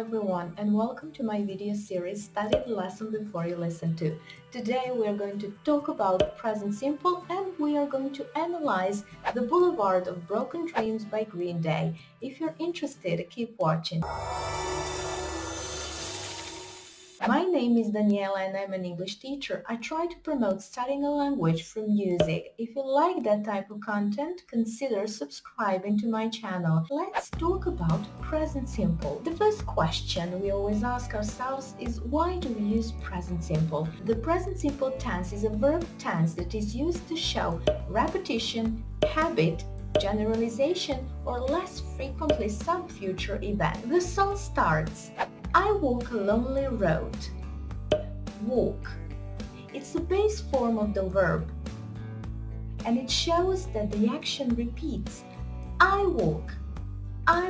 Everyone, and welcome to my video series Study the Lesson Before You Listen to. Today we are going to talk about present simple and we are going to analyze the Boulevard of Broken Dreams by Green Day. If you're interested, keep watching. My name is Daniela and I'm an English teacher. I try to promote studying a language through music. If you like that type of content, consider subscribing to my channel. Let's talk about present simple. The first question we always ask ourselves is why do we use present simple? The present simple tense is a verb tense that is used to show repetition, habit, generalization, or less frequently some future event. The song starts, I walk a lonely road. Walk. It's the base form of the verb, and it shows that the action repeats. I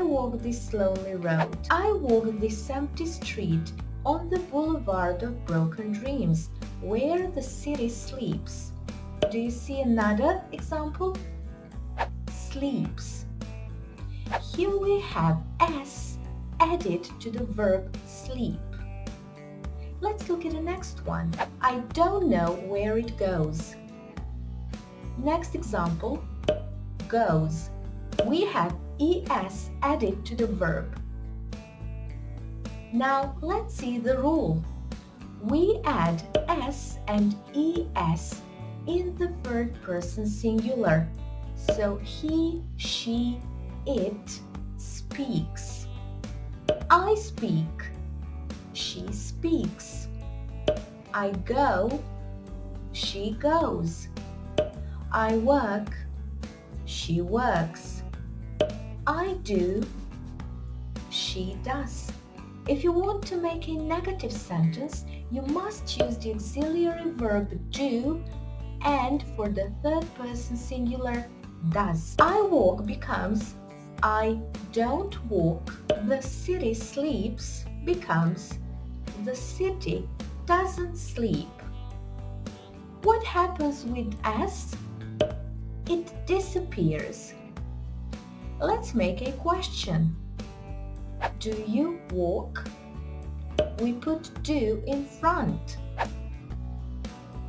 walk this lonely road. I walk this empty street on the Boulevard of Broken Dreams, where the city sleeps. Do you see another example? Sleeps. Here we have S added to the verb sleep. Let's look at the next one. I don't know where it goes. Next example, goes. We have es added to the verb. Now let's see the rule. We add s and es in the third person singular. So he, she, it speaks. I speak, she speaks. I go, she goes. I work, she works. I do, she does. If you want to make a negative sentence, you must use the auxiliary verb do and for the third person singular, does. I walk becomes I don't walk. The city sleeps becomes the city doesn't sleep. What happens with s? It disappears. Let's make a question. Do you walk? We put do in front.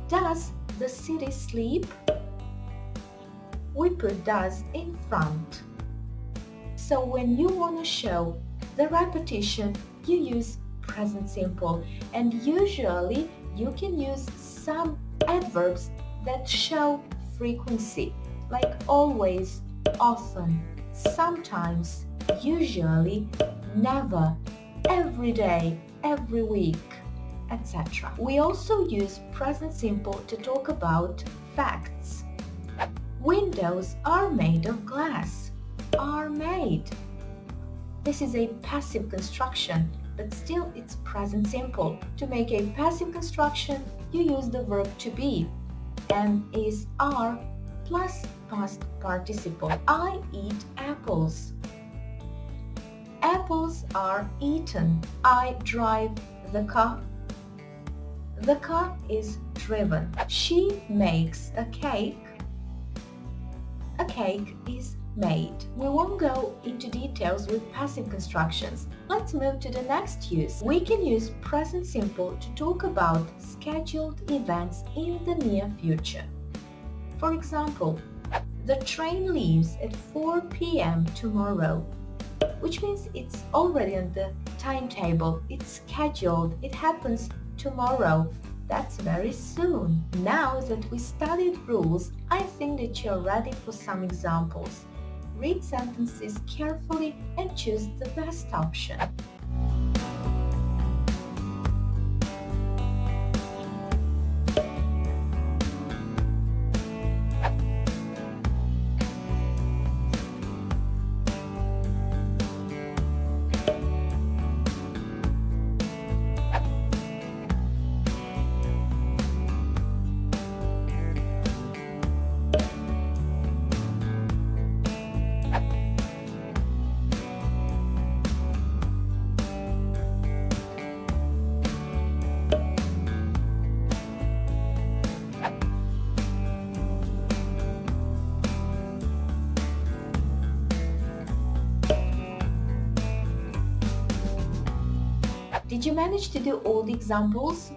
Does the city sleep? We put does in front. So when you want to show the repetition, you use present simple, and usually you can use some adverbs that show frequency, like always, often, sometimes, usually, never, every day, every week, etc. We also use present simple to talk about facts. Windows are made of glass. Are made. This is a passive construction, but still it's present simple. To make a passive construction, you use the verb to be, and is are plus past participle. I eat apples. Apples are eaten. I drive the car. The car is driven. She makes a cake. A cake is made. We won't go into details with passive constructions. Let's move to the next use. We can use present simple to talk about scheduled events in the near future. For example, the train leaves at 4 p.m. tomorrow, which means it's already on the timetable, it's scheduled, it happens tomorrow. That's very soon. Now that we studied rules, I think that you're ready for some examples. Read sentences carefully and choose the best option. Did you manage to do all the examples?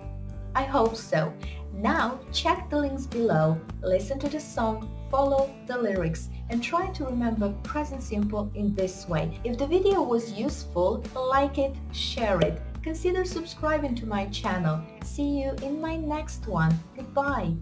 I hope so. Now check the links below, listen to the song, follow the lyrics, and try to remember present simple in this way. If the video was useful, like it, share it. Consider subscribing to my channel. See you in my next one. Goodbye.